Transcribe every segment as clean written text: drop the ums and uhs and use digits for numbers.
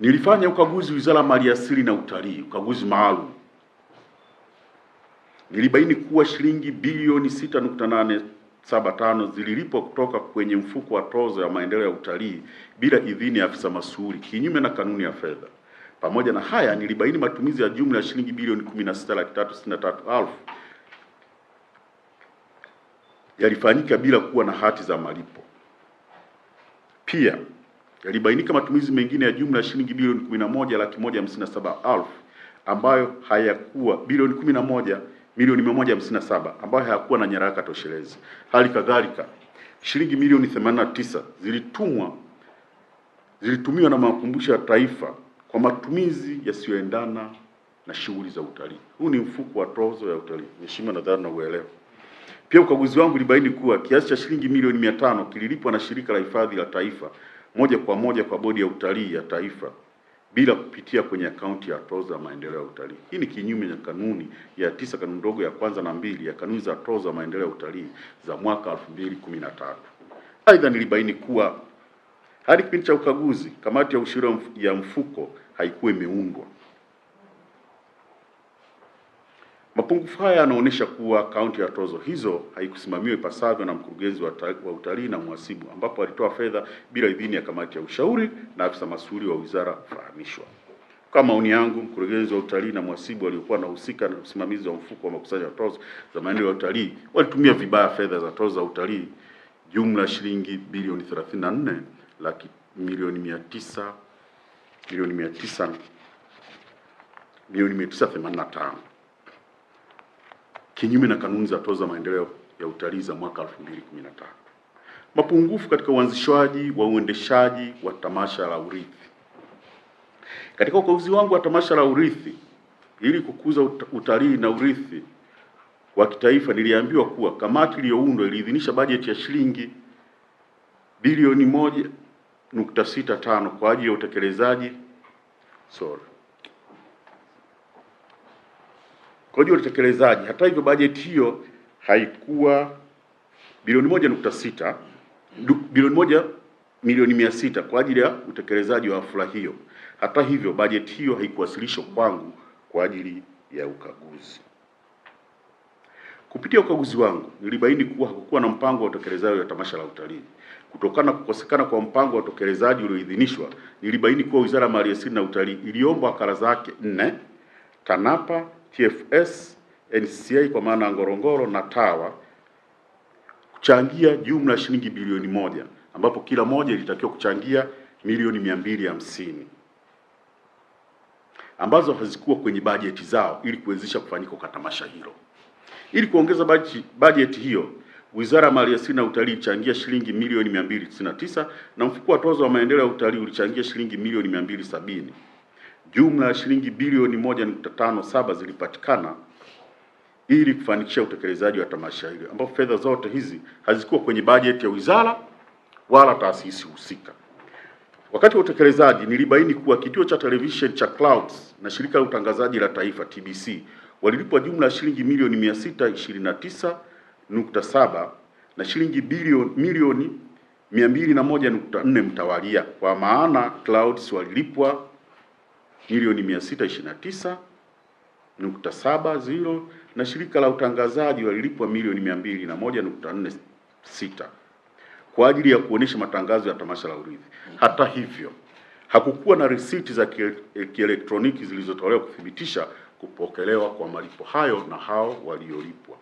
Nilifanya ukaguzi Wizara ya Maliasili na Utalii, ukaguzi maalum. Nilibaini kuwa shilingi bilioni 6.875 zililipwa kutoka kwenye mfuko wa tozo ya maendeleo ya utalii bila idhini ya afisa masuhuri, kinyume na kanuni ya fedha. Pamoja na haya, nilibaini matumizi ya jumla ya shilingi bilioni 16,363,000 yalifanyika bila kuwa na hati za malipo. Pia yalibainika matumizi mengine ya jumla ya shilingi bilioni 11,157,000 ambayo hayakuwa bilioni 11,157,000 ambayo hayakuwa na nyaraka toshelezi. Hali kadhalika shilingi milioni 89 zilitumiwa na makumbusho ya taifa kwa matumizi yasiyoendana na shughuli za utalii. Huu ni mfuko wa tozo ya utalii. Mheshimiwa, nadhani na uelewa. Pia ukaguzi wangu ulibaini kuwa kiasi cha shilingi milioni 500 kililipwa na Shirika la Hifadhi la Taifa moja kwa moja kwa Bodi ya Utalii ya Taifa bila kupitia kwenye akaunti ya tozo ya maendeleo ya utalii. Hii ni kinyume na kanuni ya 9 kanuni ndogo ya kwanza na 2 ya kanuni za tozo ya maendeleo ya utalii za mwaka 2013. Aidha, nilibaini kuwa hadi kipindi cha ukaguzi kamati ya ushauri ya mfuko haikuwa imeundwa. Mapungufu haya yanaonyesha kuwa akaunti ya tozo hizo haikusimamiwa ipasavyo na mkurugenzi wa utalii na mhasibu, ambapo alitoa fedha bila idhini ya kamati ya ushauri na afisa masuhuri wa wizara kufahamishwa. Kwa maoni yangu, mkurugenzi wa utalii na mhasibu waliokuwa wanahusika na usimamizi wa mfuko wa makusanyo ya tozo za maendeleo ya utalii walitumia vibaya fedha za tozo za utalii jumla shilingi bilioni 34,985,000 kinyume na kanuni za tozo za maendeleo ya utalii za mwaka 2015. Mapungufu katika uanzishwaji wa uendeshaji wa tamasha la urithi. Katika ukaguzi wangu wa tamasha la urithi ili kukuza utalii na urithi wa kitaifa, niliambiwa kuwa kamati iliyoundwa iliidhinisha bajeti ya shilingi bilioni 1.65 kwa ajili ya utekelezaji Hata hivyo, bajeti hiyo haikuwa bilioni 1.6, bilioni 1,600,000 kwa ajili ya utekelezaji wa hafla hiyo. Hata hivyo, bajeti hiyo haikuwasilishwa kwangu kwa ajili ya ukaguzi. Kupitia ukaguzi wangu, nilibaini kuwa hakukuwa na mpango wa utekelezaji wa tamasha la utalii. Kutokana na kukosekana kwa mpango wa utekelezaji ulioidhinishwa, nilibaini kuwa Wizara ya Maliasili na Utalii iliomba wakala zake 4, TANAPA, TFS, NCCI kwa maana Ngorongoro na TAWA kuchangia jumla ya shilingi bilioni 1, ambapo kila moja ilitakiwa kuchangia milioni 250 ambazo hazikuwa kwenye bajeti zao ili kuwezesha kufanyika kwa tamasha hilo. Ili kuongeza bajeti hiyo, Wizara ya Maliasili na Utalii ilichangia shilingi milioni 299 na mfuko wa tozo wa maendeleo ya utalii ulichangia shilingi milioni 270. Jumla ya shilingi bilioni 1.57 zilipatikana ili kufanikisha utekelezaji wa tamasha hilo, ambapo fedha zote hizi hazikuwa kwenye bajeti ya wizara wala taasisi husika. Wakati wa utekelezaji, nilibaini kuwa kituo cha television cha Clouds na Shirika la Utangazaji la Taifa TBC walilipwa jumla ya shilingi milioni 629.7 na shilingi milioni 201.4 mtawalia. Kwa maana Clouds walilipwa milioni 629.70 na Shirika la Utangazaji walilipwa milioni 201.46 kwa ajili ya kuonesha matangazo ya tamasha la urithi. Hata hivyo, hakukuwa na risiti za kielektroniki zilizotolewa kuthibitisha kupokelewa kwa malipo hayo na hao waliolipwa.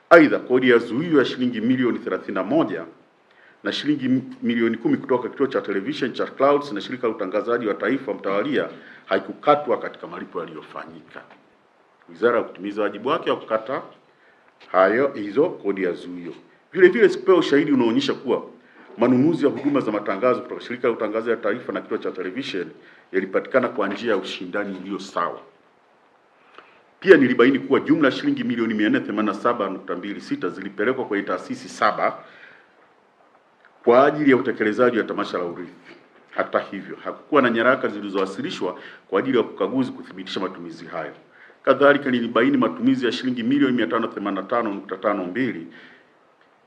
Aidha, kodi ya zuio ya shilingi milioni 31 na shilingi milioni 10 kutoka kituo cha television cha Clouds na Shirika la Utangazaji wa Taifa mtawalia haikukatwa katika malipo yaliyofanyika. Wizara kutimiza wajibu wake wa kukata hizo kodi ya zuio. Vile vile sikupewa ushahidi unaonyesha kuwa manunuzi ya huduma za matangazo kutoka Shirika la Utangazaji wa Taifa na kituo cha television yalipatikana kwa njia ya ushindani ulio sawa. Pia nilibaini kuwa jumla shilingi milioni 487.26 zilipelekwa kwenye taasisi 7 kwa ajili ya utekelezaji wa tamasha la urithi. Hata hivyo, hakukuwa na nyaraka zilizowasilishwa kwa ajili ya ukaguzi kuthibitisha matumizi hayo. Kadhalika, nilibaini matumizi ya shilingi milioni 585.52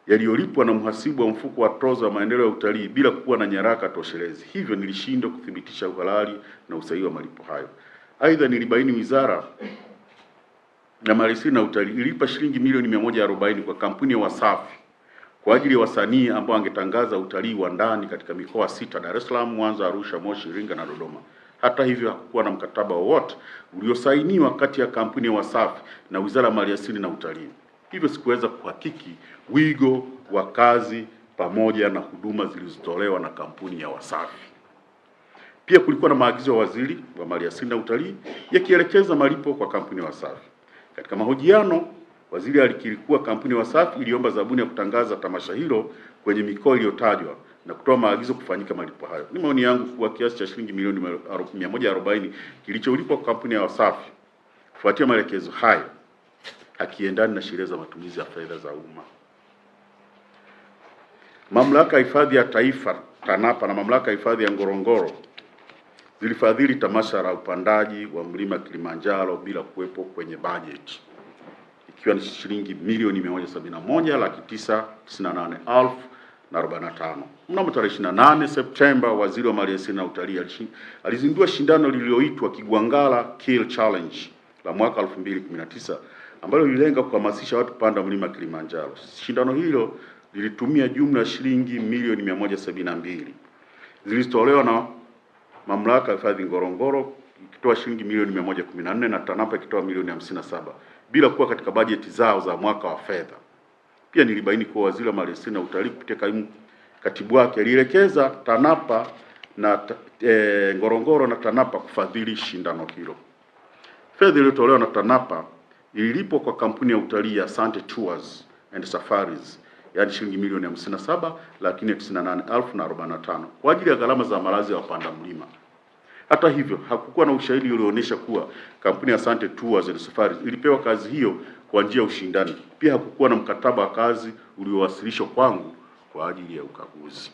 yaliyolipwa na mhasibu wa mfuko wa tozo wa maendeleo ya utalii bila kuwa na nyaraka toshelezi. Hivyo nilishindwa kuthibitisha uhalali na usahihi wa malipo hayo. Aidha, nilibaini Wizara ya Maliasili na Utalii ilipa shilingi milioni 140 kwa kampuni ya Wasafi kwa ajili ya wasanii ambao wangetangaza utalii wa ndani katika mikoa 6: Dar es Salaam, Mwanza, Arusha, Moshi, Iringa na Dodoma. Hata hivyo, hakukuwa na mkataba wowote uliosainiwa kati ya kampuni ya Wasafi na Wizara ya Maliasili na Utalii. Hivyo sikuweza kuhakiki wigo wa kazi pamoja na huduma zilizotolewa na kampuni ya Wasafi. Pia kulikuwa na maagizo ya Waziri wa Maliasili na Utalii yakielekeza malipo kwa kampuni ya Wasafi. Katika mahojiano, waziri alikiri kuwa kampuni ya Wasafi iliomba zabuni ya kutangaza tamasha hilo kwenye mikoa iliyotajwa na kutoa maagizo kufanyika malipo hayo. Ni maoni yangu kuwa kiasi cha shilingi milioni 140 kilicholipwa kwa kampuni ya Wasafi kufuatia maelekezo hayo hakiendani na sheria za matumizi ya fedha za umma. Mamlaka ya Hifadhi ya Taifa TANAPA na Mamlaka ya Hifadhi ya Ngorongoro zilifadhili tamasha la upandaji wa mlima Kilimanjaro bila kuwepo kwenye bajeti, ikiwa ni shilingi milioni 171,998,045. Mnamo tarehe 28 Septemba, Waziri wa Maliasili na Utalii alizindua shindano lililoitwa Kigwangala Kill Challenge la mwaka 2019 ambalo lililenga kuhamasisha watu kupanda mlima Kilimanjaro. Shindano hilo lilitumia jumla ya shilingi milioni 172 zilizotolewa na Mamlaka ya Hifadhi Ngorongoro ikitoa shilingi milioni 114 na TANAPA ikitoa milioni 57 bila kuwa katika bajeti zao za mwaka wa fedha. Pia nilibaini kuwa Waziri wa Maliasili na Utalii kupitia katibu wake alielekeza TANAPA na Ngorongoro na TANAPA kufadhili shindano hilo. Fedha iliyotolewa na TANAPA ililipwa kwa kampuni ya utalii ya Asante Tours and Safaris, yaani shilingi milioni 57,98,045 kwa ajili ya gharama za malazi ya wapanda mlima. Hata hivyo, hakukuwa na ushahidi ulioonyesha kuwa kampuni ya Asante Tours and Safaris ilipewa kazi hiyo kwa njia ya ushindani. Pia hakukuwa na mkataba wa kazi uliowasilishwa kwangu kwa ajili ya ukaguzi.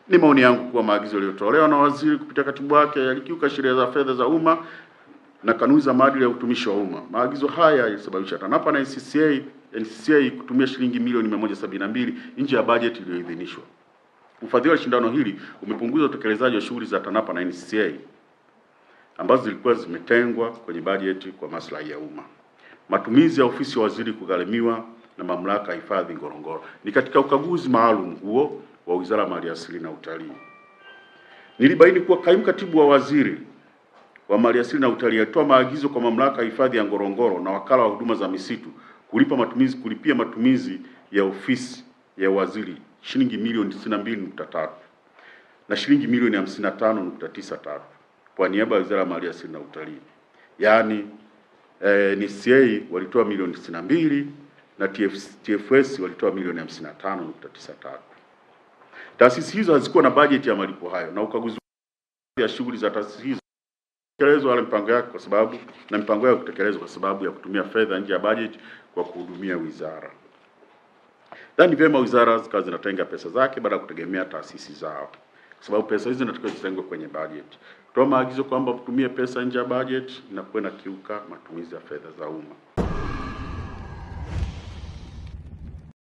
Ni maoni yangu kuwa maagizo yaliyotolewa na waziri kupitia katibu wake yalikiuka sheria za fedha za umma na kanuni za maadili ya utumishi wa umma. Maagizo haya yalisababisha TANAPA na NCCA kutumia shilingi milioni 172 nje ya bajeti iliyoidhinishwa. Ufadhili wa shindano hili umepunguza utekelezaji wa shughuli za TANAPA na NCCA ambazo zilikuwa zimetengwa kwenye bajeti kwa maslahi ya umma. Matumizi ya ofisi ya waziri kugharimiwa na Mamlaka ya Hifadhi Ngorongoro ni katika ukaguzi maalum huo wa Wizara ya Maliasili na Utalii. Nilibaini kuwa kaimu katibu wa waziri wa Maliasili na Utalii alitoa maagizo kwa Mamlaka ya Hifadhi ya Ngorongoro na Wakala wa Huduma za Misitu kulipia matumizi ya ofisi ya waziri shilingi milioni 92.3 na shilingi milioni 55.93 kwa niaba ya Wizara ya Maliasili na Utalii. Yaani NCCA walitoa milioni 62 na TFS walitoa milioni 55.93. Taasisi hizo hazikuwa na bajeti ya malipo hayo na ukaguzi ya shughuli za taasisi hizo kutekelezwa wala mipango yake mipango yao kutekelezwa kwa sababu ya kutumia fedha nje ya bajeti kwa kuhudumia wizara. Ni vyema wizara zikawa zinatenga pesa zake baada ya kutegemea taasisi zao, kwa sababu pesa hizo zinatakiwa zitengwe kwenye bajeti. Kutoa maagizo kwamba kutumia pesa nje ya bajeti inakuwa inakiuka matumizi ya fedha za umma.